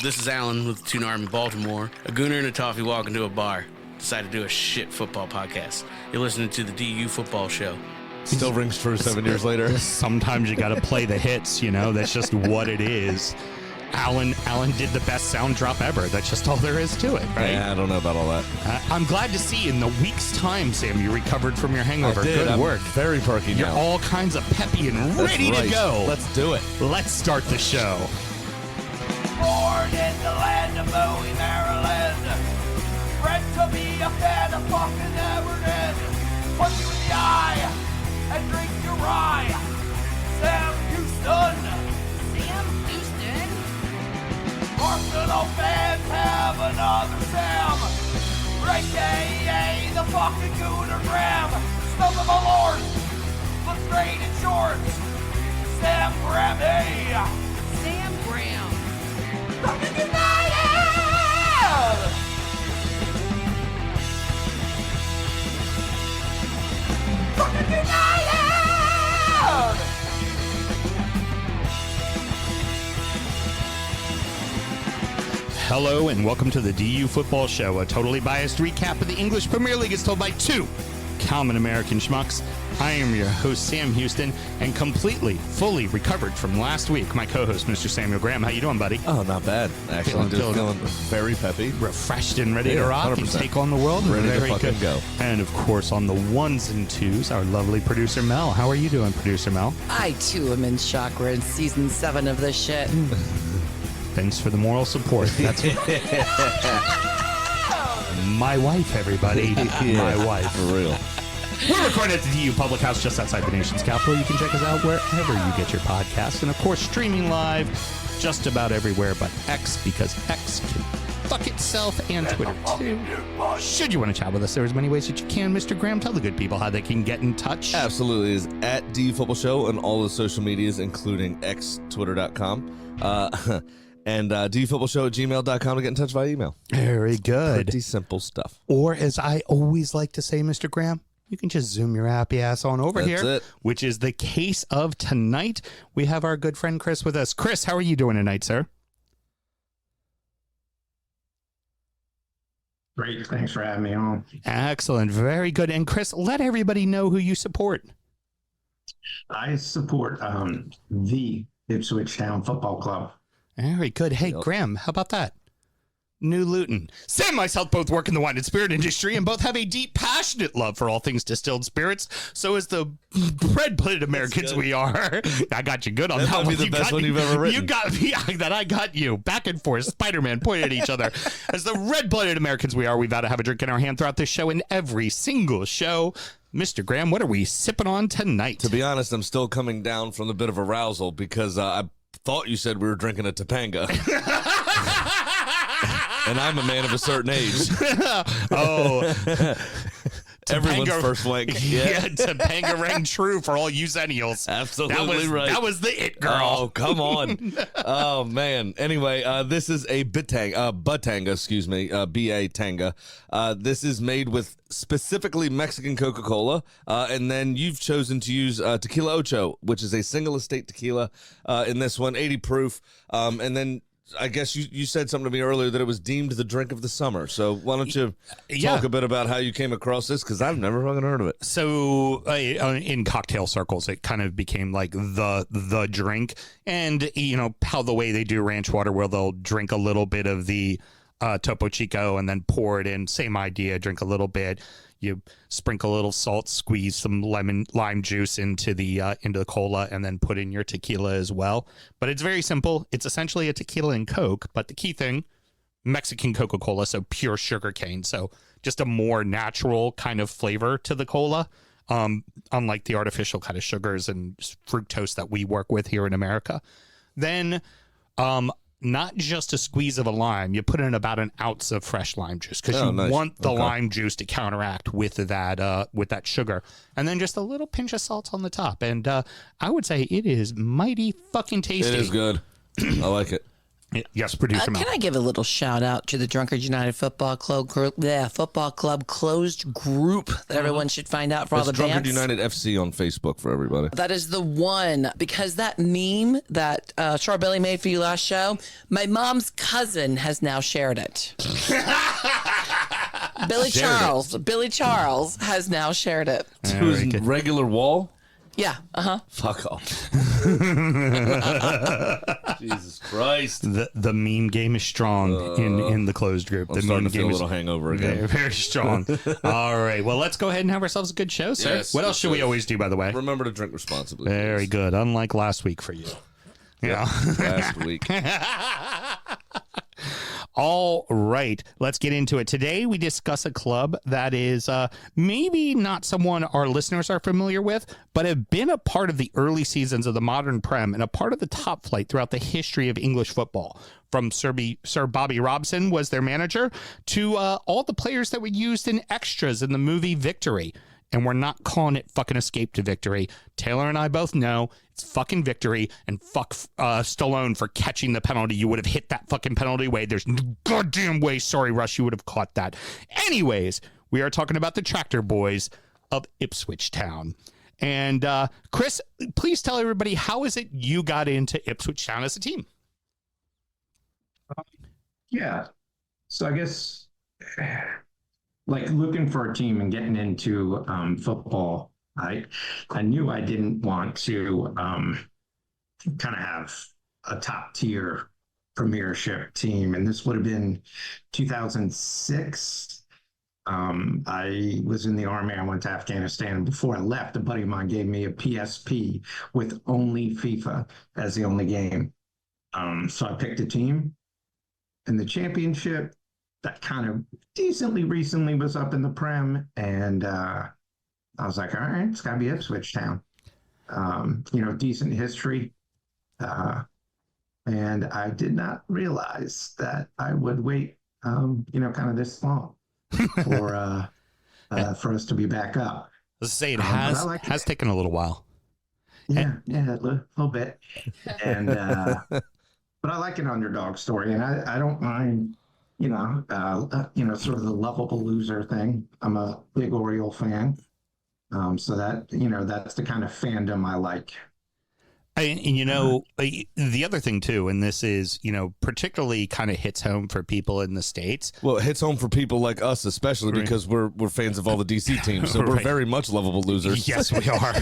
This is Alan with Tune Arm in Baltimore. A gooner and a toffee walk into a bar. Decided to do a shit football podcast. You're listening to the DU Football Show. Still rings true 7 years later. Sometimes you got to play the hits, you know. That's just what it is. Alan did the best sound drop ever. That's just all there is to it, right? Yeah, I don't know about all that. I'm glad to see in the week's time, Sam, you recovered from your hangover. I did. Good work. Very perky You're now. all kinds of peppy and ready to go. Let's do it. Let's start the show. Born in the land of Bowie, Maryland. Bred to be a fan of fucking Everton. Punch you in the eye and drink your rye. Sam Houston. Sam Houston? Arsenal fans have another Sam. AKA the fucking Gooner Graham. Stump of my lord. Look straight in shorts. Sam Graham, hey. Sam Graham. Fucking United! Fucking United! Hello and welcome to the DU Football Show, a totally biased recap of the English Premier League as told by two common American schmucks. I am your host, Sam Houston, and fully recovered from last week. My co-host, Mr. Samuel Graham. How you doing, buddy? Oh, not bad. Actually, feeling very peppy. Refreshed and ready to rock 100%. and take on the world. Ready very to fucking good. go. And, of course, on the ones and twos, our lovely producer, Mel. How are you doing, producer Mel? I, too, am in shock. We're in season 7 of this shit. Thanks for the moral support. That's my wife, everybody. My wife. For real. We're recording at the DU Public House just outside the nation's capital. You can check us out wherever you get your podcasts. And, of course, streaming live just about everywhere but X, because X can fuck itself, and Twitter, too. Should you want to chat with us, there's many ways that you can. Mr. Graham, tell the good people how they can get in touch. Absolutely. Is at DU Football Show on all the social medias, including X, Twitter.com. And dufootballshow@gmail.com to get in touch via email. Very good. Pretty simple stuff. Or, as I always like to say, Mr. Graham, you can just zoom your happy ass on over That's here, it. which is the case of tonight. We have our good friend Chris with us. Chris, how are you doing tonight, sir? Great. Thanks for having me on. Excellent. Very good. And Chris, let everybody know who you support. I support the Ipswich Town Football Club. Very good. Hey, Yep. Graham, how about that? New Luton. Sam and myself both work in the wine and spirit industry and both have a deep, passionate love for all things distilled spirits. So as the red-blooded Americans we are, I got you good on that, That might one. be the You best got one me. you've ever written. You got me. That I got you. Back and forth, Spider-Man pointed at each other. As the red-blooded Americans we are, we've got to have a drink in our hand throughout this show and every single show. Mr. Graham, what are we sipping on tonight? To be honest, I'm still coming down from the bit of arousal because I thought you said we were drinking a Topanga. And I'm a man of a certain age. Oh. Everyone's Topanga- first wank. Yeah, Topanga rang true for all you Zennials. Absolutely right. That was the it girl. Oh, come on. Oh, man. Anyway, this is a Batanga, excuse me, B-A Tanga. This is made with specifically Mexican Coca-Cola, and then you've chosen to use Tequila Ocho, which is a single estate tequila in this one, 80 proof, and then I guess you said something to me earlier that it was deemed the drink of the summer. So why don't you talk a bit about how you came across this? Because I've never fucking heard of it. So in cocktail circles, it kind of became like the drink. And, you know, how the way they do ranch water, where they'll drink a little bit of the Topo Chico and then pour it in. Same idea, drink a little bit. You sprinkle a little salt, squeeze some lime juice into the cola, and then put in your tequila as well. But it's very simple. It's essentially a tequila and Coke, but the key thing, Mexican Coca-Cola, so pure sugar cane. So just a more natural kind of flavor to the cola, unlike the artificial kind of sugars and fructose that we work with here in America. Then not just a squeeze of a lime, you put in about an ounce of fresh lime juice because you nice. want the lime juice to counteract with that sugar, and then just a little pinch of salt on the top. And I would say it is mighty fucking tasty. It is good. I like it. Yes, producer Mel. Can I give a little shout out to the Drunkard United Football Club closed group that everyone should find out for all That's the Drunkard bands? United FC on Facebook for everybody. That is the one, because that meme that Charbelly made for you last show, my mom's cousin has now shared it. Billy Charles has now shared it. To his regular wall? Yeah, Fuck off. Jesus Christ. The meme game is strong in the closed group. I'm The starting meme to feel a game little is hangover again. very, very strong. All right. Well, let's go ahead and have ourselves a good show, sir. Yes, What else should we always do, by the way? Remember to drink responsibly. Very please. good. Unlike last week for you. Yeah. Last week. All right, let's get into it. Today, we discuss a club that is maybe not someone our listeners are familiar with, but have been a part of the early seasons of the modern Prem and a part of the top flight throughout the history of English football. From Sir Bobby Robson was their manager to all the players that were used in extras in the movie Victory. And we're not calling it fucking Escape to Victory. Taylor and I both know it's fucking Victory, and fuck Stallone for catching the penalty. You would have hit that fucking penalty way. There's no goddamn way, sorry, Rush, you would have caught that. Anyways, we are talking about the Tractor Boys of Ipswich Town. And Chris, please tell everybody, how is it you got into Ipswich Town as a team? Yeah. So I guess like looking for a team and getting into football, I knew I didn't want to kind of have a top tier premiership team. And this would have been 2006. I was in the Army. I went to Afghanistan. And before I left, a buddy of mine gave me a PSP with only FIFA as the only game. So I picked a team. And the championship that kind of decently recently was up in the Prem. And I was like, all right, it's got to be Ipswich Town. Decent history. And I did not realize that I would wait, kind of this long for us to be back up. Let's say it has taken a little while. Yeah, a little bit. And but I like an underdog story, and I don't mind, sort of the lovable loser thing. I'm a big Oriole fan, so that that's the kind of fandom I like. The other thing too, and this is, particularly kind of hits home for people in the States. Well, it hits home for people like us, especially because we're fans of all the DC teams, so we're very much lovable losers. Yes, we are.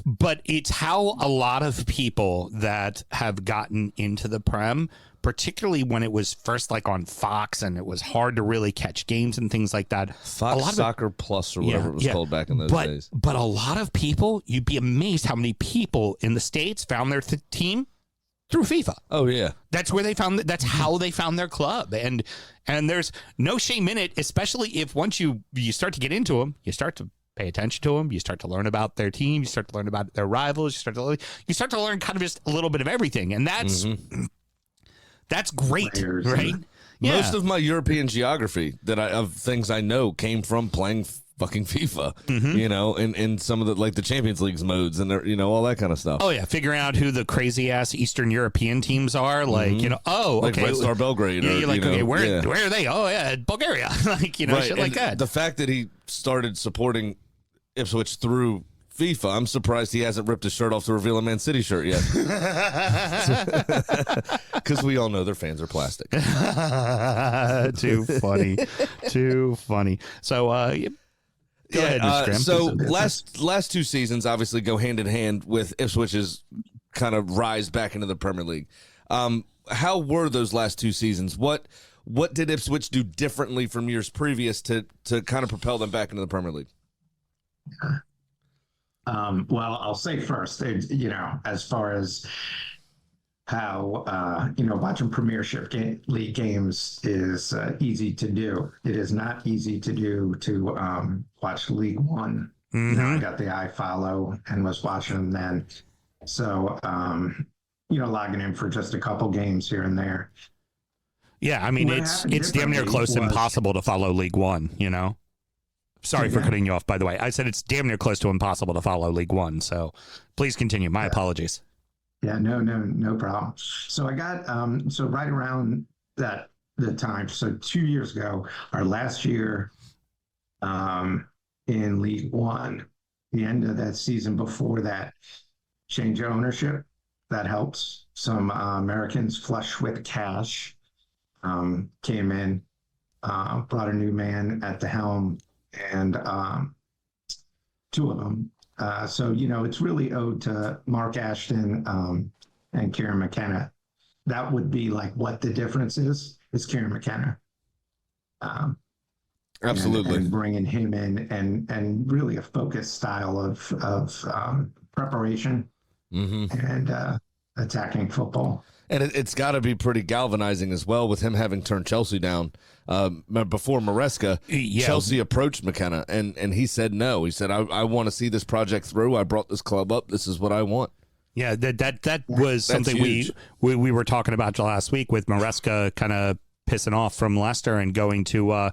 But it's how a lot of people that have gotten into the Prem, particularly when it was first like on Fox and it was hard to really catch games and things like that. Fox Soccer Plus or whatever it was called back in those days. But a lot of people, you'd be amazed how many people in the States found their team through FIFA. Oh yeah, that's where they found. That's how they found their club, and there's no shame in it, especially if once you start to get into them, you start to pay attention to them, you start to learn about their team, you start to learn about their rivals, you start to learn kind of just a little bit of everything, and that's great, Players, right? Yeah. Most of my European geography of things I know came from playing fucking FIFA, and some of the Champions League's modes and all that kind of stuff. Oh yeah, figuring out who the crazy ass Eastern European teams are, like okay, Red Star Belgrade. Yeah, you're like, okay, where are they? Oh yeah, Bulgaria, right. Shit like that. The fact that he started supporting Ipswich through FIFA, I'm surprised he hasn't ripped his shirt off to reveal a Man City shirt yet. Because we all know their fans are plastic. Too funny. So, go ahead, Mr. Graham. So last two seasons obviously go hand in hand with Ipswich's kind of rise back into the Premier League. How were those last two seasons? What did Ipswich do differently from years previous to kind of propel them back into the Premier League? Well, I'll say first, as far as how, watching Premiership League games is easy to do. It is not easy to do to watch League One. Mm-hmm. I got the iFollow and was watching them then. So, logging in for just a couple games here and there. Yeah, I mean, it's damn near close to impossible to follow League One, Sorry for cutting you off, by the way. I said it's damn near close to impossible to follow League One, so please continue. My apologies. Yeah, no problem. So I got so right around the time, so 2 years ago, our last year in League One, the end of that season before that, change of ownership. That helps. Some Americans flush with cash came in, brought a new man at the helm, and two of them. So, it's really owed to Mark Ashton and Kieran McKenna. That would be like what the difference is Kieran McKenna. Absolutely. And bringing him in and really a focused style of preparation and attacking football. And it's got to be pretty galvanizing as well with him having turned Chelsea down. Before Maresca, Chelsea approached McKenna, and he said no. He said, I want to see this project through. I brought this club up. This is what I want. Yeah, that was something we were talking about last week with Maresca kind of pissing off from Leicester and going to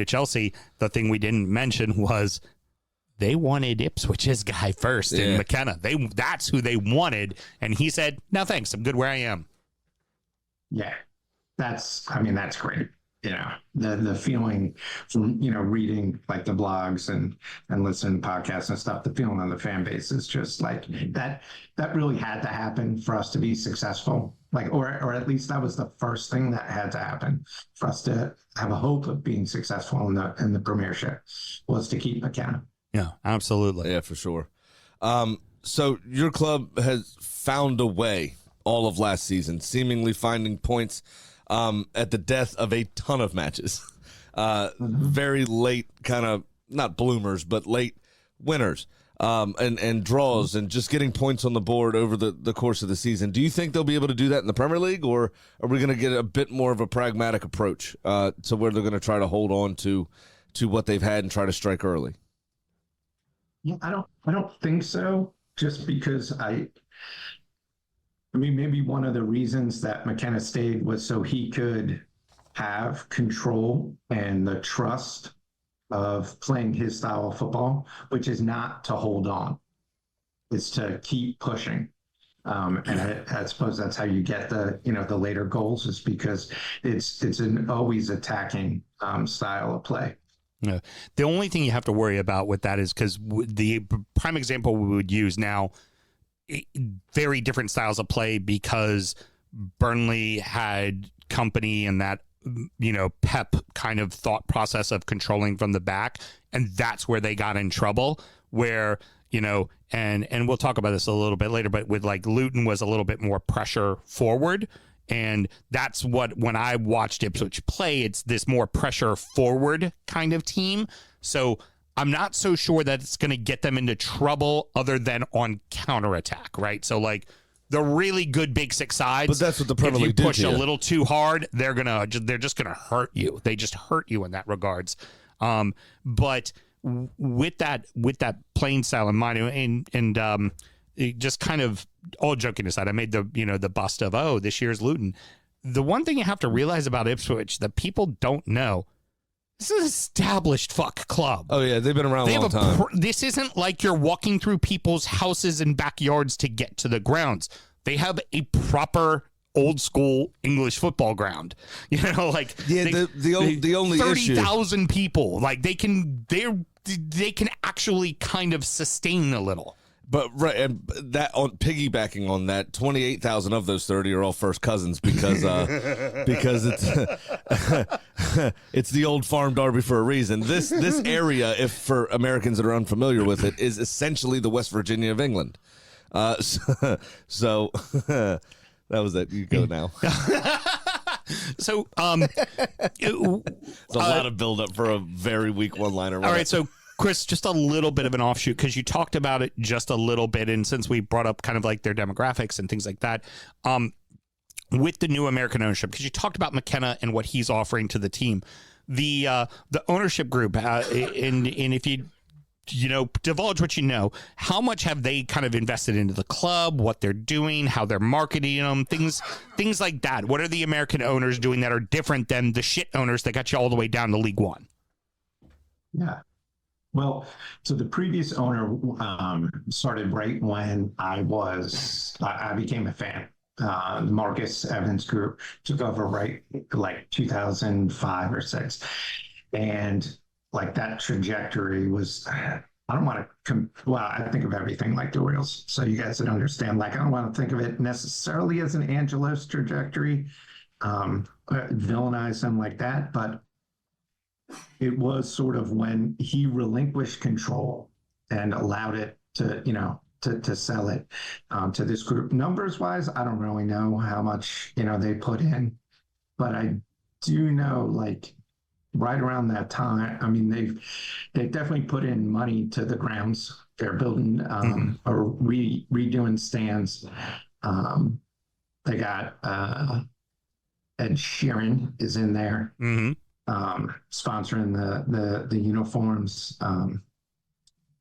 Chelsea. The thing we didn't mention was they wanted Ipswich's guy first in McKenna. That's who they wanted, and he said, "No thanks, I'm good where I am." Yeah, that's great. The feeling from reading like the blogs and listening to podcasts and stuff. The feeling on the fan base is just like that. That really had to happen for us to be successful. Like, or at least that was the first thing that had to happen for us to have a hope of being successful in the Premiership, was to keep McKenna. Yeah, absolutely. Yeah, for sure. So your club has found a way all of last season, seemingly finding points at the death of a ton of matches. Very late kind of, not bloomers, but late winners and draws and just getting points on the board over the course of the season. Do you think they'll be able to do that in the Premier League, or are we going to get a bit more of a pragmatic approach to where they're going to try to hold on to what they've had and try to strike early? Yeah, I don't think so. Just because I mean, maybe one of the reasons that McKenna stayed was so he could have control and the trust of playing his style of football, which is not to hold on. It's to keep pushing. And I suppose that's how you get the later goals, is because it's an always attacking style of play. Yeah. The only thing you have to worry about with that is because the prime example we would use now, very different styles of play, because Burnley had company and that, Pep kind of thought process of controlling from the back. And that's where they got in trouble, where, and we'll talk about this a little bit later, but with like Luton was a little bit more pressure forward. And that's what, when I watched Ipswich play, it's this more pressure forward kind of team. So I'm not so sure that it's going to get them into trouble other than on counterattack, right? So like the really good Big Six sides, but that's what the Premier League if you push a little too hard, they're just gonna hurt you. They just hurt you in that regards. But with that playing style in mind, and just kind of all joking aside, I made the bust of this year's Luton. The one thing you have to realize about Ipswich that people don't know, this is an established club. Oh yeah, they've been around a long time. This isn't like you're walking through people's houses and backyards to get to the grounds. They have a proper old school English football ground. The only 30,000 people. Like they can actually kind of sustain a little. But right, and that on piggybacking on that, 28,000 of those 30 are all first cousins because it's the old farm derby for a reason. This area, if for Americans that are unfamiliar with it, is essentially the West Virginia of England. So that was it. You go now. So it's a lot of buildup for a very weak one-liner. All right, so Chris, just a little bit of an offshoot, because you talked about it just a little bit, and since we brought up kind of like their demographics and things like that, with the new American ownership, because you talked about McKenna and what he's offering to the team, the ownership group, and if you divulge what you know, how much have they kind of invested into the club, what they're doing, how they're marketing them, things like that? What are the American owners doing that are different than the shit owners that got you all the way down to League One? Yeah. Well, so the previous owner started right when I became a fan. Marcus Evans Group took over right like 2005 or six, and like that trajectory was. I don't want to. Well, I think of everything like the Orioles, so you guys would understand. Like I don't want to think of it necessarily as an Angelos trajectory, villainize them like that, but it was sort of when he relinquished control and allowed it to, to sell it to this group. Numbers wise, I don't really know how much, they put in, but I do know like right around that time, I mean, they've definitely put in money to the grounds. They're building or redoing stands. They got Ed Sheeran is in there. Sponsoring the uniforms.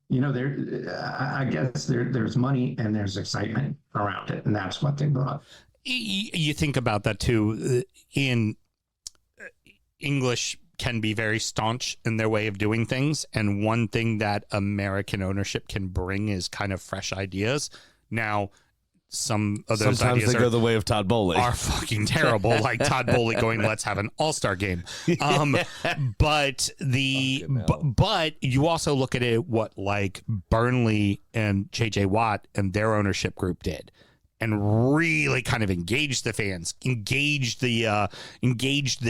I guess there's money and there's excitement around it, and that's what they brought. You think about that too. In English can be very staunch in their way of doing things, and one thing that American ownership can bring is kind of fresh ideas. Now, some of those sometimes ideas they go the way of Todd Bowley. Are fucking terrible. Like Todd Bowley going, let's have an all-star game. But you also look at it, what like Burnley and JJ Watt and their ownership group did, and really kind of engaged the fans, engaged the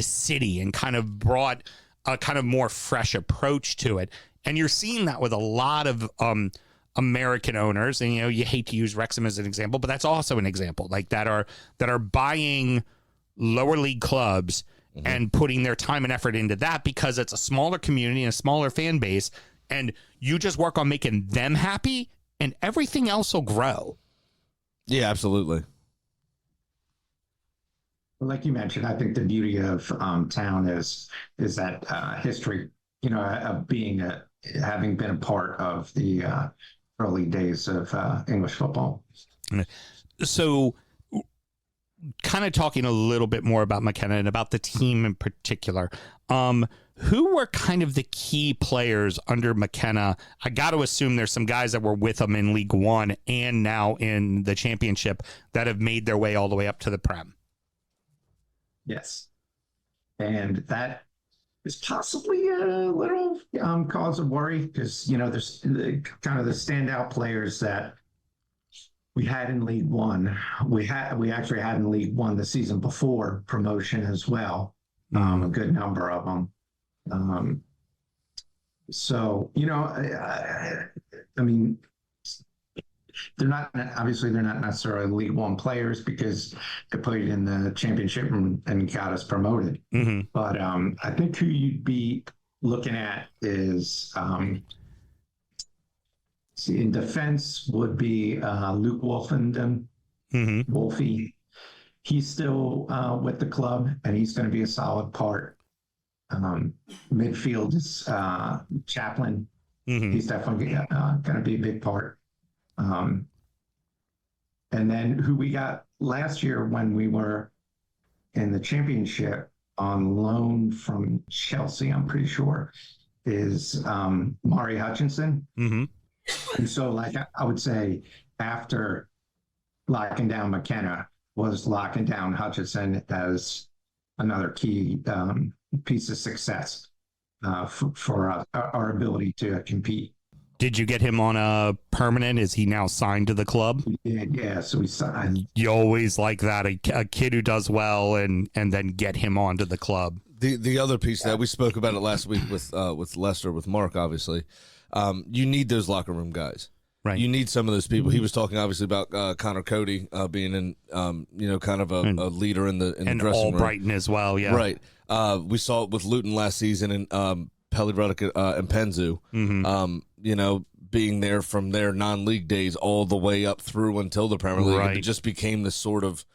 city, and kind of brought a kind of more fresh approach to it. And you're seeing that with a lot of American owners, and you hate to use Wrexham as an example, but that's also an example, like that are buying lower league clubs and putting their time and effort into that because it's a smaller community and a smaller fan base, and you just work on making them happy, and everything else will grow. Yeah, absolutely. Like you mentioned, I think the beauty of town is that history, of having been a part of the early days of English football. So kind of talking a little bit more about McKenna and about the team in particular, who were kind of the key players under McKenna? I got to assume there's some guys that were with him in League One and now in the Championship that have made their way all the way up to the Prem. Yes. And that is possibly a little cause of worry because, there's kind of the standout players that we had in League One. We actually had in League One the season before promotion as well. A good number of them. So, I mean, they're not necessarily League One players because they played in the Championship and got us promoted. But I think who you'd be looking at is in defense would be Luke Wolfenden. Wolfie. He's still with the club, and he's going to be a solid part. Midfield is Chaplin. He's definitely going to be a big part. And then who we got last year when we were in the Championship on loan from Chelsea, I'm pretty sure, is Mari Hutchinson. And so, like, I would say after locking down McKenna was locking down Hutchinson as another key piece of success for our ability to compete. Did you get him on a permanent? Is he now signed to the club? Yeah, so we signed. You always like that, a kid who does well and then get him onto the club. The other piece that we spoke about it last week with Lester, with Mark, obviously, you need those locker room guys. Right. You need some of those people. He was talking obviously about Connor Cody being in, kind of a leader in the dressing room. And Albrighton as well, yeah. Right. We saw it with Luton last season and Pelly Ruddock and Penzu, being there from their non-league days all the way up through until the Premier League. Right. It just became this sort of,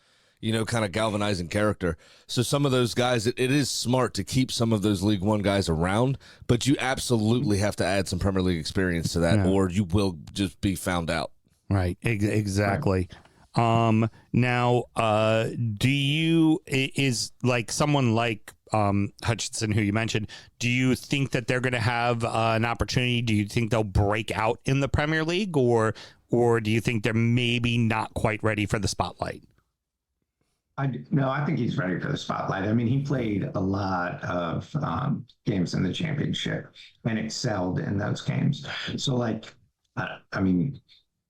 kind of galvanizing character. So some of those guys, it is smart to keep some of those League One guys around, but you absolutely have to add some Premier League experience to that, or you will just be found out. Right. Exactly. Right. Now, is like someone like Hutchinson, who you mentioned. Do you think that they're going to have an opportunity? Do you think they'll break out in the Premier League, or do you think they're maybe not quite ready for the spotlight? No, I think he's ready for the spotlight. I mean, he played a lot of games in the championship and excelled in those games. So, like, I mean,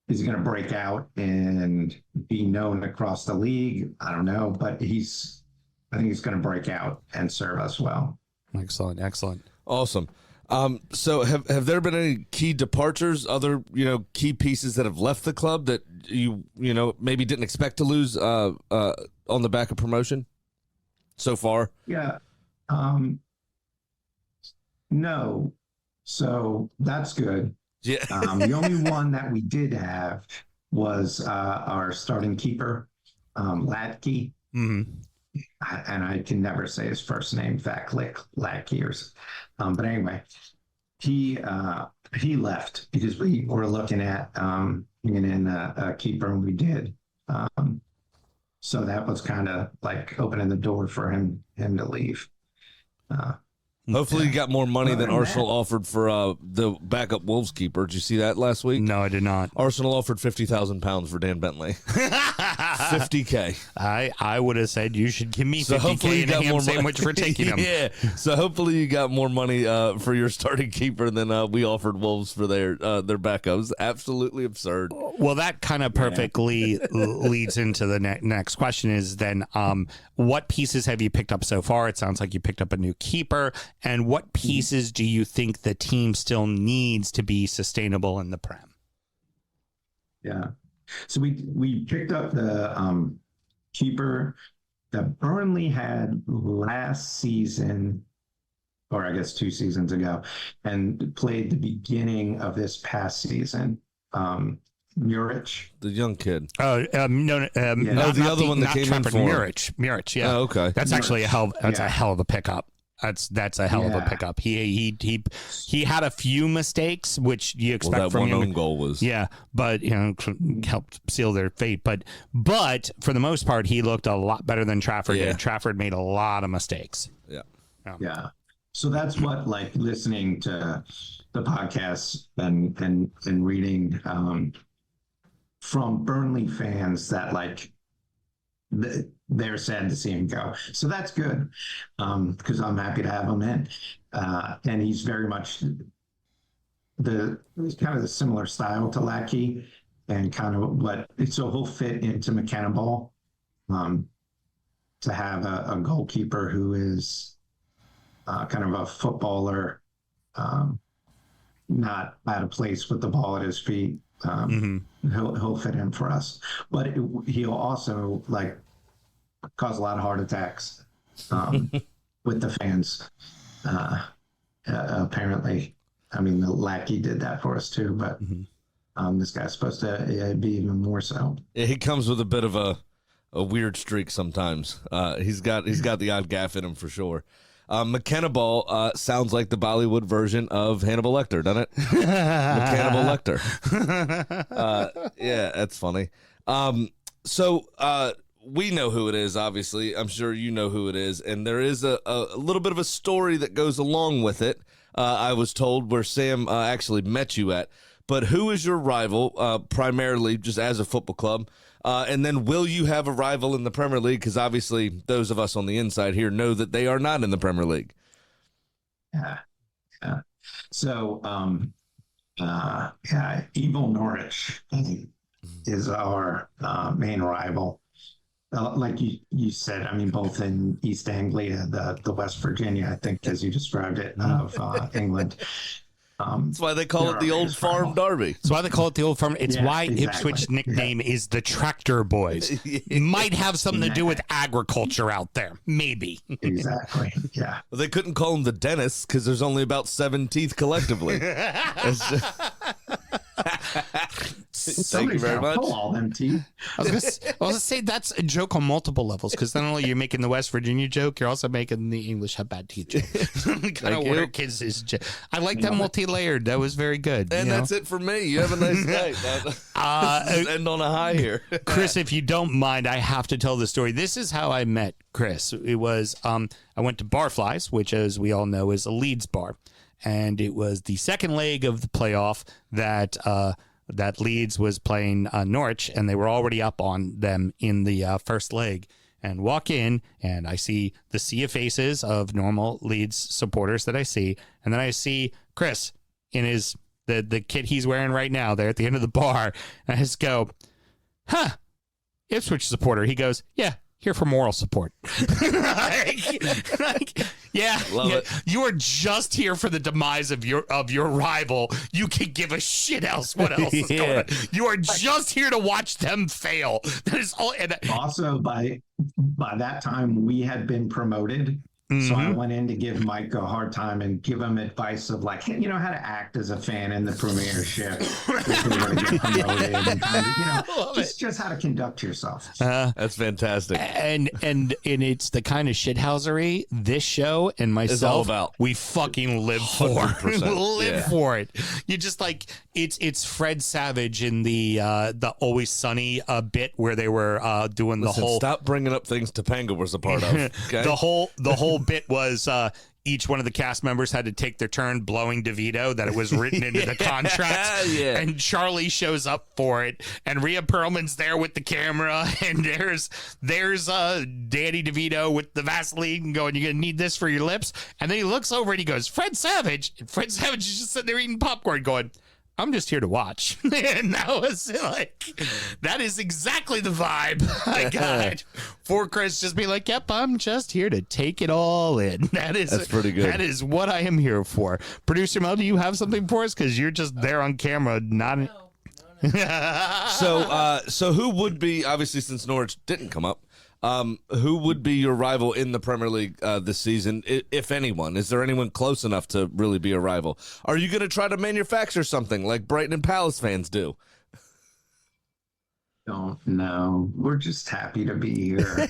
is he going to break out and be known across the league? I don't know, but I think he's going to break out and serve us well. Excellent. Awesome. So have there been any key departures, other, key pieces that have left the club that you maybe didn't expect to lose on the back of promotion so far? Yeah. No. So that's good. Yeah. The only one that we did have was our starting keeper, Latke. Mm-hmm. And I can never say his first name, Latke. But anyway, he left because we were looking at bringing in a keeper, and we did. So that was kind of like opening the door for him to leave. Hopefully you got more money than Arsenal offered for the backup Wolves keeper. Did you see that last week? No, I did not. Arsenal offered £50,000 for Dan Bentley. $50K. I would have said you should give me So hopefully $50K you and a got ham more sandwich for taking him. Yeah. So hopefully you got more money for your starting keeper than we offered Wolves for their backups. Absolutely absurd. Well, that kind of perfectly leads into the next question is then what pieces have you picked up so far? It sounds like you picked up a new keeper. And what pieces do you think the team still needs to be sustainable in the Prem? Yeah. So we picked up the keeper that Burnley had last season, or I guess 2 seasons ago, and played the beginning of this past season. Muric, the young kid. No, the other one that came in for Muric, yeah. Oh, okay. That's actually a hell of a pickup. That's a hell of a pickup. He had a few mistakes, which you expect that from one him. own goal was. Yeah, but helped seal their fate. But for the most part, he looked a lot better than Trafford did. Trafford made a lot of mistakes. Yeah. So that's what, like, listening to the podcast and reading from Burnley fans that, like, they're sad to see him go. So that's good, because I'm happy to have him in. And he's very much he's kind of the similar style to Lackey, and kind of so he'll fit into McKenna ball. To have a goalkeeper who is kind of a footballer, not out of place with the ball at his feet. He'll fit in for us, but he'll also, like, cause a lot of heart attacks with the fans. Apparently, I mean, the Lackey did that for us too, but this guy's supposed to be even more so. Yeah, he comes with a bit of a weird streak sometimes. He's got the odd gaff in him for sure. McKenna ball sounds like the Bollywood version of Hannibal Lecter, doesn't it? McCannibal Lecter. Yeah, that's funny. So we know who it is, obviously. I'm sure you know who it is. And there is a little bit of a story that goes along with it, I was told, where Sam actually met you at. But who is your rival, primarily just as a football club? And then will you have a rival in the Premier League? Because obviously those of us on the inside here know that they are not in the Premier League. Yeah. So, Evil Norwich is our main rival. Like you said, I mean, both in East Anglia, the West Virginia, I think, as you described it, of England. That's why they call it the Old Farm Derby. That's why they call it the Old Farm. It's why exactly. Ipswich nickname is the Tractor Boys. It might have something to do with agriculture out there. Maybe. Exactly. Yeah. Well, they couldn't call them the dentists because there's only about 7 teeth collectively. Thank you very much. Pull all them teeth. I was gonna say that's a joke on multiple levels because not only you're making the West Virginia joke, you're also making the English have bad teeth joke. Kind of work is. I like that multi-layered. That was very good. And that's it for me. You have a nice night. Let's end on a high here. Chris, if you don't mind, I have to tell the story. This is how I met Chris. It was I went to Barflies, which, as we all know, is a Leeds bar, and it was the second leg of the playoff that Leeds was playing Norwich, and they were already up on them in the first leg. And walk in, and I see the sea of faces of normal Leeds supporters that I see, and then I see Chris in his the kit he's wearing right now there at the end of the bar, and I just go, huh, Ipswich supporter. He goes, yeah, here for moral support. Yeah, you are just here for the demise of your rival. You can give a shit else what else is going on. You are just here to watch them fail. That is all. And also, by that time, we had been promoted. So I went in to give Mike a hard time and give him advice of like, how to act as a fan in the Premiership. Just how to conduct yourself. That's fantastic. And it's the kind of shithousery this show and myself about. We fucking live for. For it. You just like it's Fred Savage in the Always Sunny bit where they were doing the whole. Stop bringing up things Topanga was a part of. Okay? The whole bit was each one of the cast members had to take their turn blowing DeVito, that it was written into the contract. Yeah. And Charlie shows up for it, and Rhea Perlman's there with the camera, and there's Danny DeVito with the Vaseline going, you're gonna need this for your lips. And then he looks over and he goes, Fred Savage. And Fred Savage is just sitting there eating popcorn going, I'm just here to watch. And that was that is exactly the vibe I got for Chris. Just be like, yep, I'm just here to take it all in. That's pretty good. That is what I am here for. Producer Mel, do you have something for us? Because you're just there on camera, not. So who would be, obviously, since Norwich didn't come up, who would be your rival in the Premier League this season, if anyone? Is there anyone close enough to really be a rival? Are you going to try to manufacture something like Brighton and Palace fans do? Don't know. We're just happy to be here.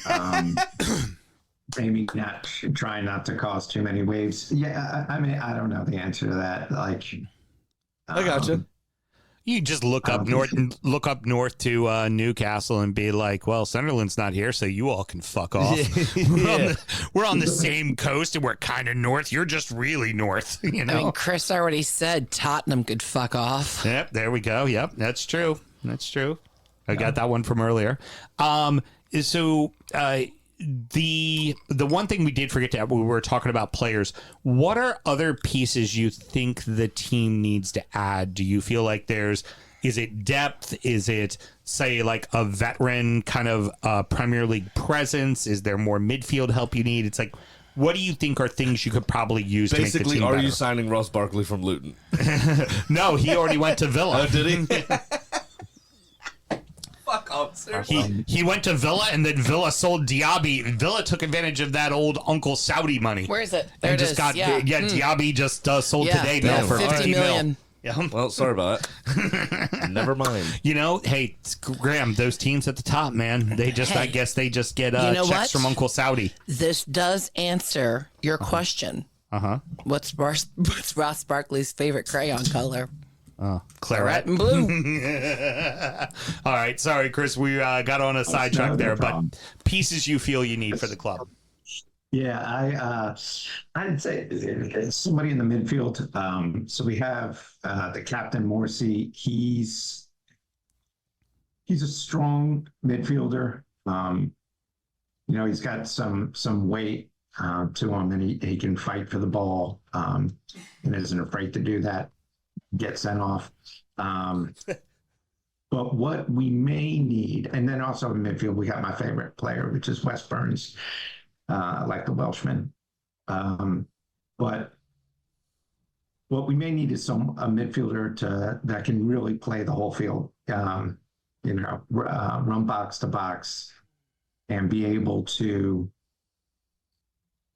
Maybe trying not to cause too many waves. Yeah, I mean, I don't know the answer to that. Like, I gotcha. You just look up north to Newcastle and be like, well, Sunderland's not here, so you all can fuck off. We're on the same coast and we're kind of north. You're just really north, you know? I mean, Chris already said Tottenham could fuck off. Yep, there we go. Yep, that's true. I got that one from earlier. The one thing we did forget to add when we were talking about players, what are other pieces you think the team needs to add? Do you feel like is it depth? Is it, say, like a veteran kind of Premier League presence? Is there more midfield help you need? It's like, what do you think are things you could probably use to make the team better? Are you signing Ross Barkley from Luton? No, he already went to Villa. Oh, did he? Fuck off, seriously. He went to Villa, and then Villa sold Diaby. Villa took advantage of that old Uncle Saudi money. Where is it? There and it just is. got Diaby just sold today now for 50 million. Yeah. Well, sorry about that. Never mind. You know, hey, Graham, those teams at the top, man, they just, I guess they just get checks from Uncle Saudi. This does answer your question. What's Ross Barkley's favorite crayon color? Claret and blue. All right, sorry, Chris, we got on a sidetrack there, but pieces you feel you need for the club. Yeah, I'd say somebody in the midfield. So we have the captain Morsi. He's a strong midfielder. He's got some weight to him, and he can fight for the ball and isn't afraid to do that. Get sent off. But what we may need, and then also in midfield, we got my favorite player, which is Wes Burns. Like the Welshman. But what we may need is a midfielder that can really play the whole field, run box to box and be able to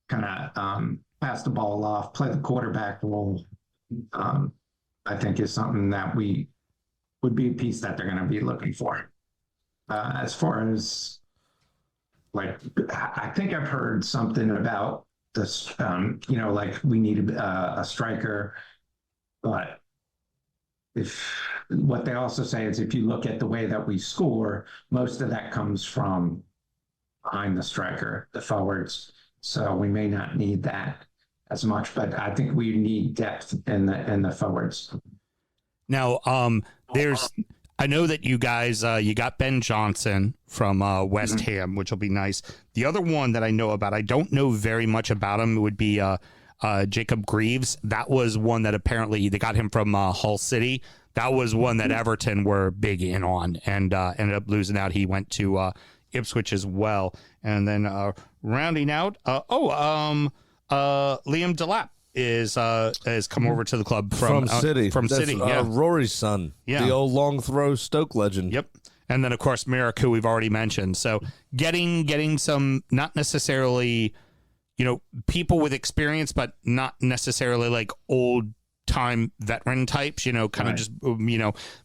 kind of pass the ball off, play the quarterback role. I think is something that we would be a piece that they're going to be looking for. As far as like, I think I've heard something about this, like we need a striker, but what they also say is if you look at the way that we score, most of that comes from behind the striker, the forwards. So we may not need that as much, but I think we need depth in the forwards. Now, I know that you guys, you got Ben Johnson from West Ham, which will be nice. The other one that I know about, I don't know very much about him, would be Jacob Greaves. That was one that apparently they got him from Hull City. That was one that Everton were big in on and ended up losing out. He went to Ipswich as well. And then rounding out, Liam Delap is come over to the club from City. From That's, City, yeah. Rory's son, the old long throw Stoke legend. Yep. And then of course Merrick, who we've already mentioned. So getting some, not necessarily, people with experience, but not necessarily like old time veteran types, kind of just,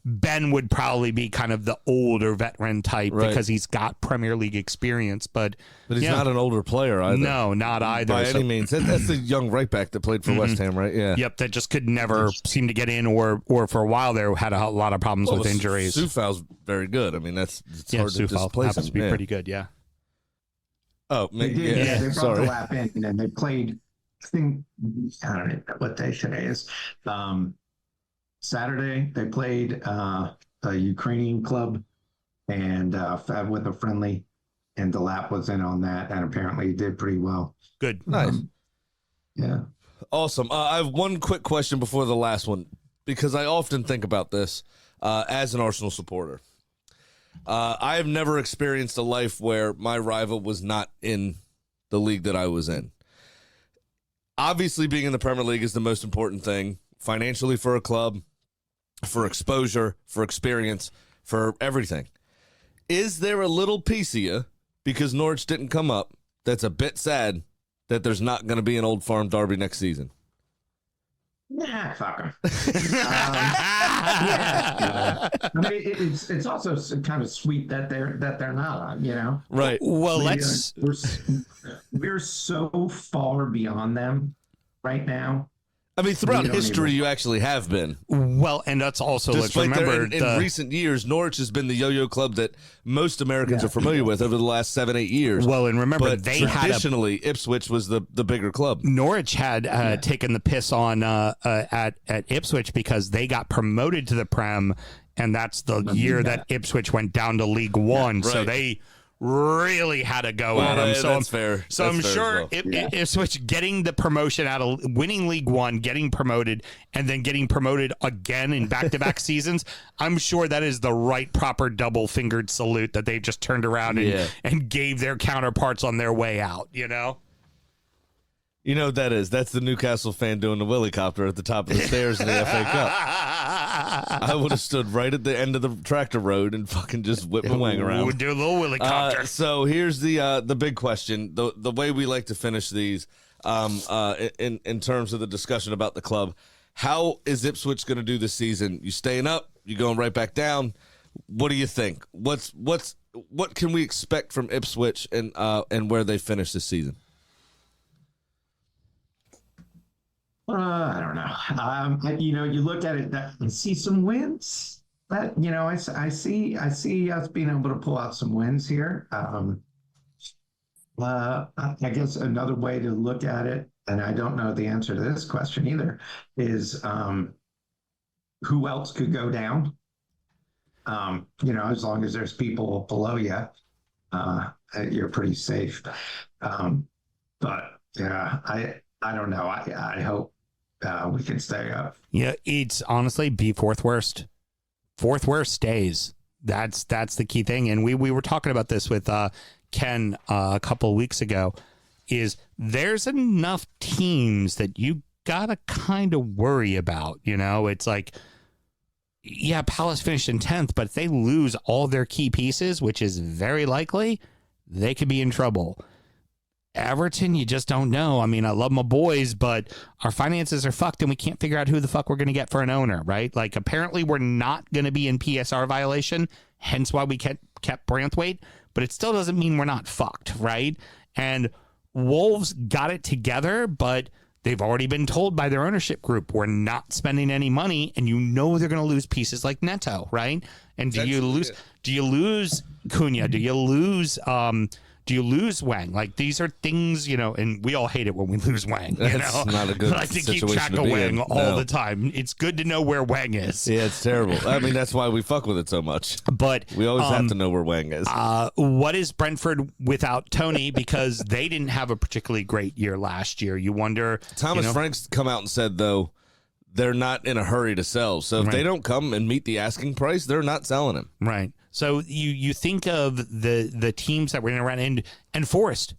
Ben would probably be kind of the older veteran type because he's got Premier League experience, but he's not an older player either. No, not either. By any means. That's the young right back that played for West Ham, right? Yeah. Yep. That just could never seem to get in or for a while there had a lot of problems with injuries. Sufal's very good. I mean, it's hard to displace happens him. To be pretty good. Yeah. Oh, they did. Yeah, they brought the lap in and they played. I think, I don't know what day today is. Saturday, they played a Ukrainian club and with a friendly, and the lap was in on that, and apparently he did pretty well. Good. Nice. Yeah. Awesome. I have one quick question before the last one, because I often think about this as an Arsenal supporter. I have never experienced a life where my rival was not in the league that I was in. Obviously, being in the Premier League is the most important thing financially for a club, for exposure, for experience, for everything. Is there a little piece of you, because Norwich didn't come up, that's a bit sad that there's not going to be an Old Farm derby next season? Nah, fuck them. I mean, it's also kind of sweet that they're not on, Right. Well, we're so far beyond them right now. I mean, throughout history, you actually have been. Well, and that's also, let's remember, in recent years, Norwich has been the yo-yo club that most Americans are familiar with over the last 7-8 years. Well, and remember, but traditionally, Ipswich was the bigger club. Norwich had taken the piss on at Ipswich because they got promoted to the Prem, and that's the year that Ipswich went down to League One. So they really had to go at him. So that's fair. So I'm sure Ipswich getting the promotion out of winning League One, getting promoted, and then getting promoted again in back-to-back seasons, I'm sure that is the right proper double-fingered salute that they just turned around and gave their counterparts on their way out, You know what that is? That's the Newcastle fan doing the willy-copter at the top of the stairs in the FA Cup. I would have stood right at the end of the tractor road and fucking just whip my wang around. We'd do a little willy-copter. So here's the big question. The way we like to finish these in terms of the discussion about the club. How is Ipswich going to do this season? You staying up? You going right back down? What do you think? What can we expect from Ipswich and where they finish this season? I don't know. You look at it and see some wins. That I see us being able to pull out some wins here. I guess another way to look at it, and I don't know the answer to this question either, is who else could go down? As long as there's people below you, you're pretty safe. But yeah, I don't know. I hope we can stay up. Yeah, it's honestly be fourth worst. Fourth worst stays. That's the key thing. And we were talking about this with Ken a couple of weeks ago. Is there's enough teams that you gotta kind of worry about. It's like, yeah, Palace finished in 10th, but if they lose all their key pieces, which is very likely, they could be in trouble. Everton, you just don't know. I mean, I love my boys, but our finances are fucked and we can't figure out who the fuck we're going to get for an owner, right? Like, apparently we're not going to be in PSR violation, hence why we kept Branthwaite, but it still doesn't mean we're not fucked, right? And Wolves got it together, but they've already been told by their ownership group, we're not spending any money, and you know they're going to lose pieces like Neto, right? And do you lose Cunha? Do you lose Wang? Like, these are things, and we all hate it when we lose Wang. That's not a good I like to keep situation track to of be Wang in. all the time. It's good to know where Wang is. Yeah, it's terrible. I mean, that's why we fuck with it so much. But We always have to know where Wang is. what is Brentford without Tony? Because they didn't have a particularly great year last year. You wonder. Thomas Frank's come out and said, though, they're not in a hurry to sell. So if they don't come and meet the asking price, they're not selling him. Right. So you think of the teams that were in around and Forest.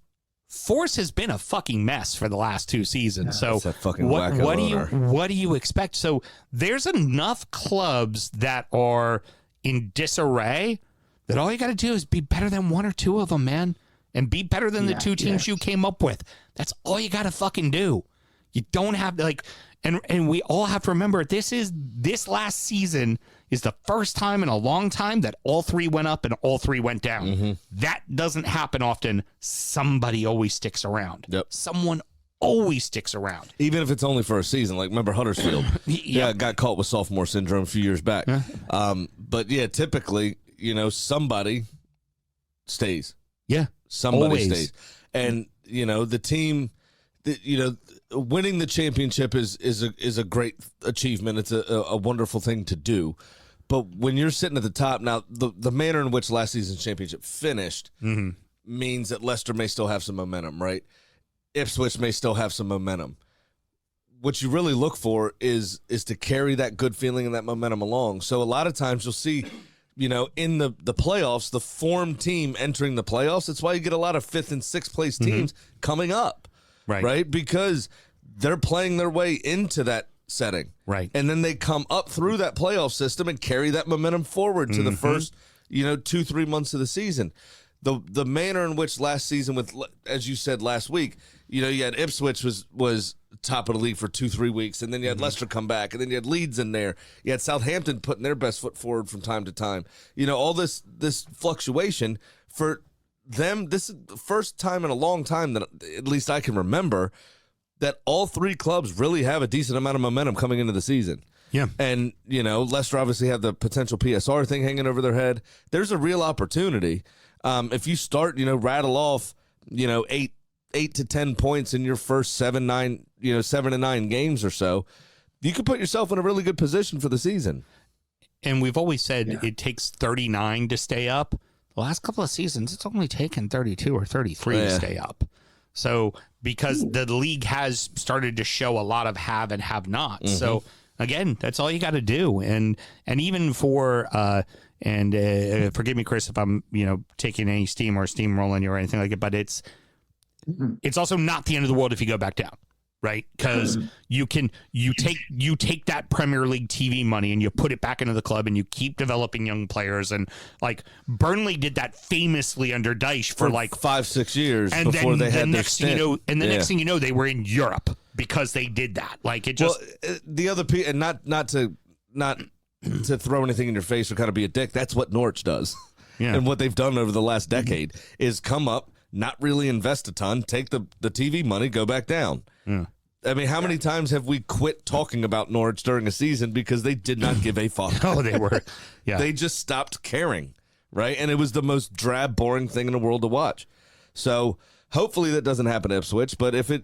Forest has been a fucking mess for the last 2 seasons. So That's a fucking what wacko do you expect? So there's enough clubs that are in disarray that all you got to do is be better than 1 or 2 of them, man, and be better than the 2 teams you came up with. That's all you got to fucking do. You don't have to and we all have to remember this last season is the first time in a long time that all 3 went up and all 3 went down. Mm-hmm. That doesn't happen often. Somebody always sticks around. Yep. Someone always sticks around. Even if it's only for a season. Like, remember Huddersfield? Got caught with sophomore syndrome a few years back. But, yeah, typically, somebody stays. Yeah. Somebody always stays. And, the team, winning the championship is a great achievement. It's a wonderful thing to do. But when you're sitting at the top, now the manner in which last season's championship finished means that Leicester may still have some momentum, right? Ipswich may still have some momentum. What you really look for is to carry that good feeling and that momentum along. So a lot of times you'll see, in the playoffs, the formed team entering the playoffs. That's why you get a lot of 5th and 6th place teams coming up. Right? Because they're playing their way into that setting. Right. And then they come up through that playoff system and carry that momentum forward to the first, 2-3 months of the season. The manner in which last season, with, as you said last week, you had Ipswich was top of the league for 2-3 weeks, and then you had Leicester come back, and then you had Leeds in there. You had Southampton putting their best foot forward from time to time. All this fluctuation for them. This is the first time in a long time that at least I can remember that all 3 clubs really have a decent amount of momentum coming into the season. Yeah. And, Leicester obviously have the potential PSR thing hanging over their head. There's a real opportunity. If you start, rattle off, 8 to 10 points in your first 7 to 9 games or so, you could put yourself in a really good position for the season. And we've always said it takes 39 to stay up. The last couple of seasons, it's only taken 32 or 33 to stay up. So because the league has started to show a lot of have and have not. So again, that's all you got to do. And even for forgive me, Chris, if I'm taking any steam or steamrolling you or anything like it, but it's also not the end of the world if you go back down. Right, because you take that Premier League TV money and you put it back into the club and you keep developing young players, and like Burnley did that famously under Dyche for like 5-6 years and before they had their next thing next thing you know, they were in Europe because they did that. Like it just the other people, and not to throw anything in your face or kind of be a dick. That's what Norwich does, and what they've done over the last decade is come up, not really invest a ton, take the TV money, go back down. Yeah. I mean, how many times have we quit talking about Norwich during a season because they did not give a fuck? Oh, they were. Yeah. They just stopped caring, right? And it was the most drab, boring thing in the world to watch. So hopefully that doesn't happen to Ipswich. But if it,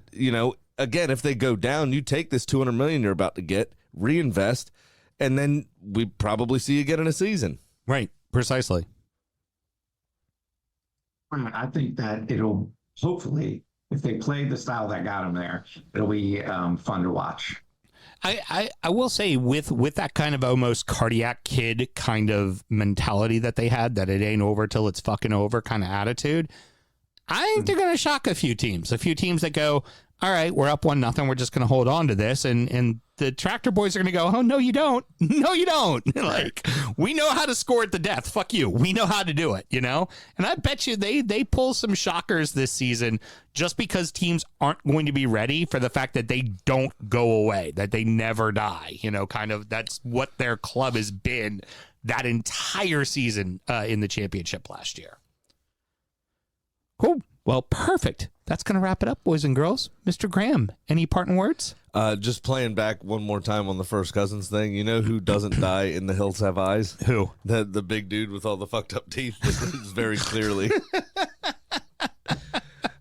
again, if they go down, you take this $200 million you're about to get, reinvest, and then we probably see you again in a season. Right. Precisely. I think that it'll hopefully, if they play the style that got them there, it'll be fun to watch. I will say with that kind of almost cardiac kid kind of mentality that they had, that it ain't over till it's fucking over kind of attitude, I think they're going to shock a few teams that go, all right, we're up 1-0. We're just going to hold on to this. And the Tractor Boys are going to go, oh, no, you don't. No, you don't. Like, we know how to score at the death. Fuck you. We know how to do it, you know? And I bet you they pull some shockers this season just because teams aren't going to be ready for the fact that they don't go away, that they never die. You know, kind of that's what their club has been that entire season in the championship last year. Cool. Well, perfect. That's going to wrap it up, boys and girls. Mr. Graham, any parting words? Just playing back one more time on the first cousins thing. You know who doesn't die in The Hills Have Eyes? Who? The big dude with all the fucked up teeth. Very clearly.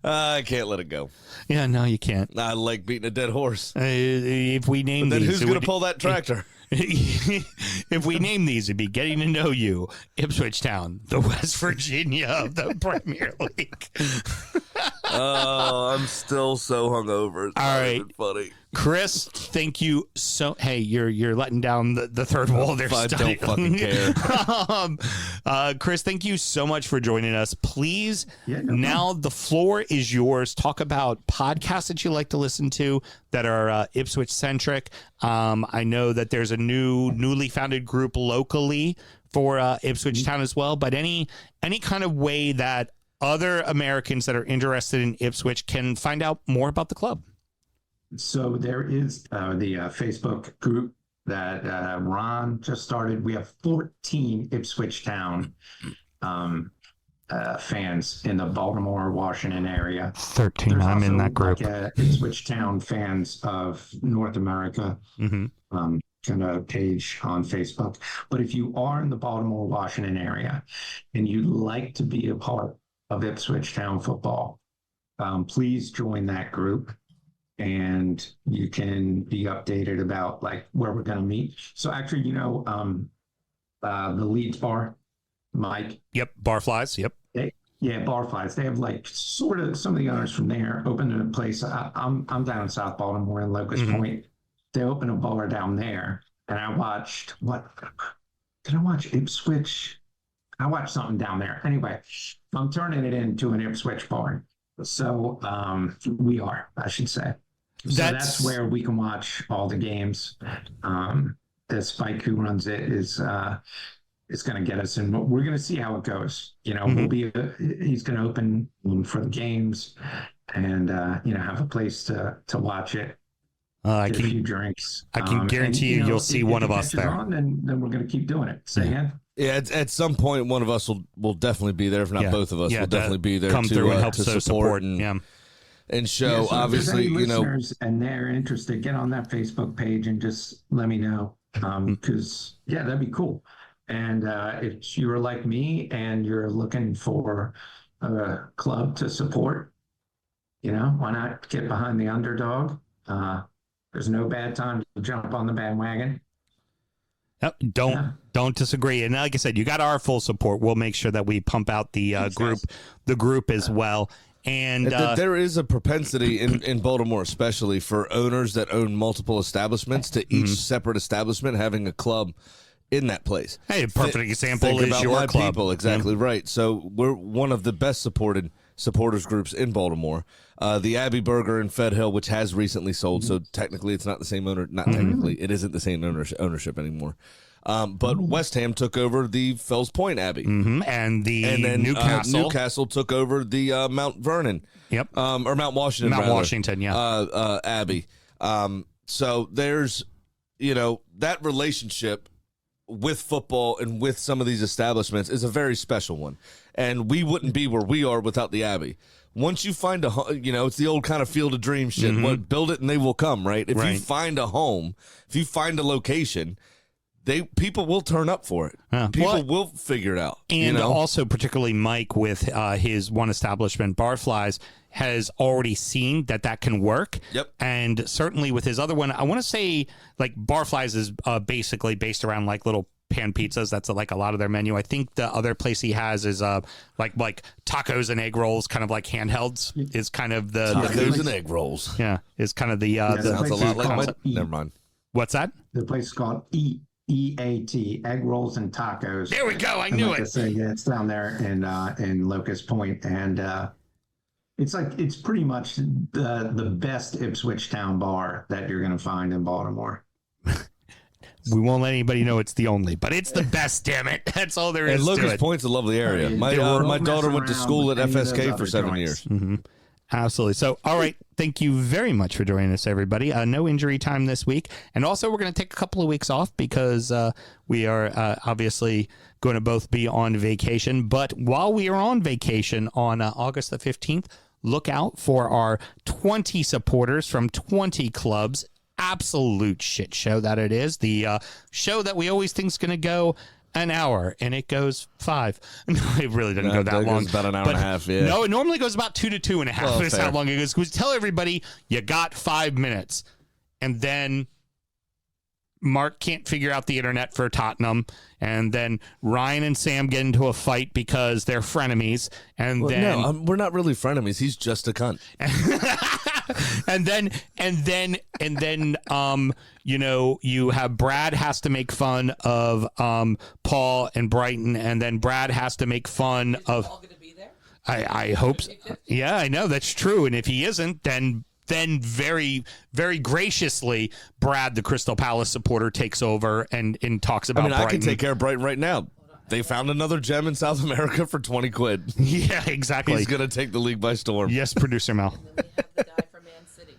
I can't let it go. Yeah, no, you can't. I like beating a dead horse. If we name Then these, who's going to pull that tractor? If we name these, it'd be Getting to Know You, Ipswich Town, the West Virginia of the Premier League. Oh, I'm still so hungover. It's All right, funny. Chris, thank you so. Hey, you're letting down the third wall there. I don't fucking care. Chris, thank you so much for joining us. Please, no the floor is yours. Talk about podcasts that you like to listen to that are Ipswich centric. I know that there's a newly founded group locally for Ipswich Town as well. But any kind of way that other Americans that are interested in Ipswich can find out more about the club. So there is the Facebook group that Ron just started. We have 14 Ipswich Town fans in the Baltimore, Washington area. 13. There's I'm in also that group. Like Ipswich Town fans of North America kind of page on Facebook. But if you are in the Baltimore, Washington area and you'd like to be a part of Ipswich Town football, please join that group. And you can be updated about like where we're going to meet. So actually, you know, the Leeds bar, Mike. Yep. Barflies. Yep. Barflies. They have like sort of some of the owners from there opened a place. I'm down in South Baltimore in Locust Point. They opened a bar down there, and I watched did I watch Ipswich? I watched something down there. Anyway, I'm turning it into an Ipswich bar. So we are, I should say. So that's where we can watch all the games. The Spike who runs it is going to get us in. We're going to see how it goes. You know, he's going to open for the games and have a place to watch it. Get a few drinks. I can guarantee you'll see one of us there. Then we're going to keep doing it. Say again. Yeah, at some point, one of us will definitely be there. If not both of us, will definitely be there. Come through and help to support and show. So obviously, if there's any listeners and they're interested, get on that Facebook page and just let me know. Because that'd be cool. And if you're like me and you're looking for a club to support, why not get behind the underdog? There's no bad time to jump on the bandwagon. Yep, don't disagree. And like I said, you got our full support. We'll make sure that we pump out the group as well. And there is a propensity in Baltimore, especially for owners that own multiple establishments, to each separate establishment having a club in that place. Hey, a perfect example is your club. People, exactly right. So we're one of the best supporters groups in Baltimore. The Abbey Burger in Fed Hill, which has recently sold, so technically it's not the same owner. Not technically, it isn't the same ownership anymore. But West Ham took over the Fells Point Abbey, and then Newcastle took over the Mount Vernon. Yep, or Mount Washington. Washington. Yeah, Abbey. So there's that relationship with football and with some of these establishments is a very special one, and we wouldn't be where we are without the Abbey. Once you find a home, it's the old kind of Field of Dreams shit. Build it and they will come, right? If you find a home, if you find a location, people will turn up for it. People will figure it out. And also, particularly Mike with his one establishment, Barflies, has already seen that can work. Yep. And certainly with his other one, I want to say like Barflies is basically based around like little pan pizzas. That's like a lot of their menu. I think the other place he has is like tacos and egg rolls, kind of like handhelds. Is kind of the tacos and egg rolls. Yeah, is kind of the sounds a lot like never mind. What's that? The place is called EAT, egg rolls and tacos. There we go. I knew it. It's down there in Locust Point, and It's pretty much the best Ipswich Town bar that you're going to find in Baltimore. We won't let anybody know it's the only, but it's the best, damn it. That's all there is And to Locust it. Point's a lovely area. My daughter went to school at FSK for 7 years. Mm-hmm. Absolutely. So, all right. Thank you very much for joining us, everybody. No injury time this week. And also, we're going to take a couple of weeks off because we are obviously going to both be on vacation. But while we are on vacation on August the 15th, look out for our 20 supporters from 20 clubs. Absolute shit show that it is. The show that we always think is going to go an hour, and it goes 5. No, it really doesn't go that long. Goes about an hour and a half, yeah. No, it normally goes about 2 to 2.5. Well, That's fair. how long it goes. We tell everybody you got 5 minutes, and then Mark can't figure out the internet for Tottenham, and then Ryan and Sam get into a fight because they're frenemies, and Well, then no, we're not really frenemies. He's just a cunt. and then you know, you have Brad has to make fun of Paul and Brighton, and then Brad has to make fun of I hope so. Yeah, I know that's true, and if he isn't, then very, very graciously, Brad, the Crystal Palace supporter, takes over and talks about Brighton. I can take care of Brighton right now. They found another gem in South America for 20 quid. Yeah, exactly. He's going to take the league by storm. Yes, producer Mel. And then we have the guy from Man City.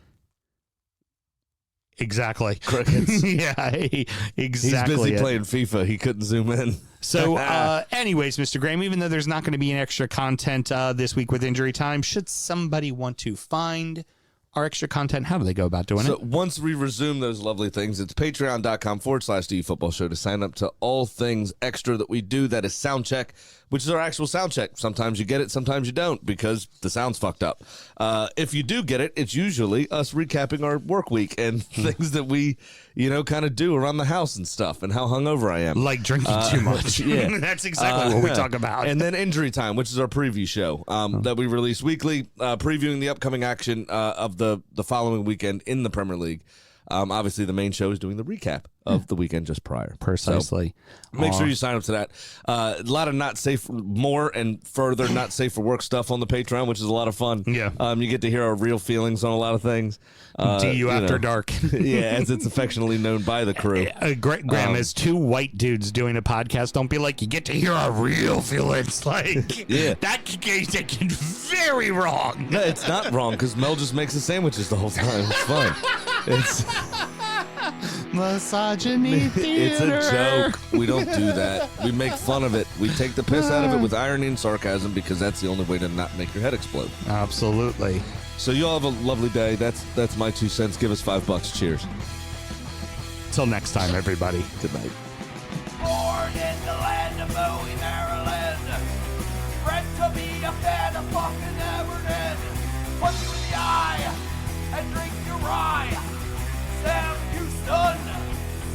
Exactly. Crickets. Yeah, exactly. He's busy playing FIFA. He couldn't zoom in. So, anyways, Mr. Graham, even though there's not going to be an extra content this week with injury time, should somebody want to find our extra content, how do they go about doing So it? once we resume those lovely things, it's patreon.com/DU Football Show to sign up to all things extra that we do. That is sound check, which is our actual sound check. Sometimes you get it, sometimes you don't, because the sound's fucked up. If you do get it, it's usually us recapping our work week and things that we, kind of do around the house and stuff, and how hungover I am. Like drinking too much. Yeah. That's exactly what we talk about. And then Injury Time, which is our preview show that we release weekly, previewing the upcoming action of the following weekend in the Premier League. Obviously, the main show is doing the recap of the weekend just prior. Precisely. So make sure you sign up to that. A lot of not safe, more and further not safe for work stuff on the Patreon, which is a lot of fun. Yeah. You get to hear our real feelings on a lot of things. DU After Dark. Yeah, as it's affectionately known by the crew. Graham, as two white dudes doing a podcast, don't be like, you get to hear our real feelings. Like, Yeah. that can get taken very wrong. No, it's not wrong, because Mel just makes the sandwiches the whole time. It's fun. It's Misogyny it's a joke. We don't do that. We make fun of it. We take the piss out of it with irony and sarcasm, because that's the only way to not make your head explode. Absolutely. So you all have a lovely day. That's my 2 cents. Give us $5. Cheers. Till next time, everybody. Good night. Born in the land of Bowie, Maryland. Bred to be a fan of fucking Everton. Punch you in the eye and drink your rye. Sam Houston.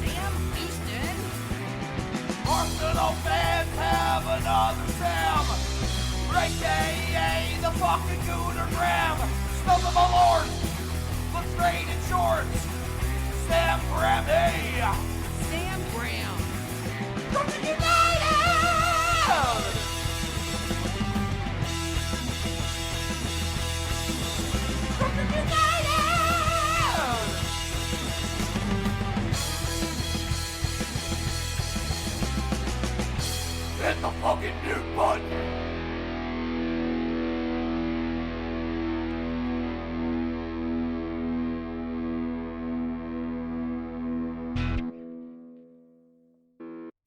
Sam Houston. Arsenal fans have another Sam. Right day, the fucking Gooner Graham. Snub of my lord. Look straight in shorts. Sam Graham, hey. Sam Graham. Brooklyn United! Brooklyn United! Hit the fucking mute button!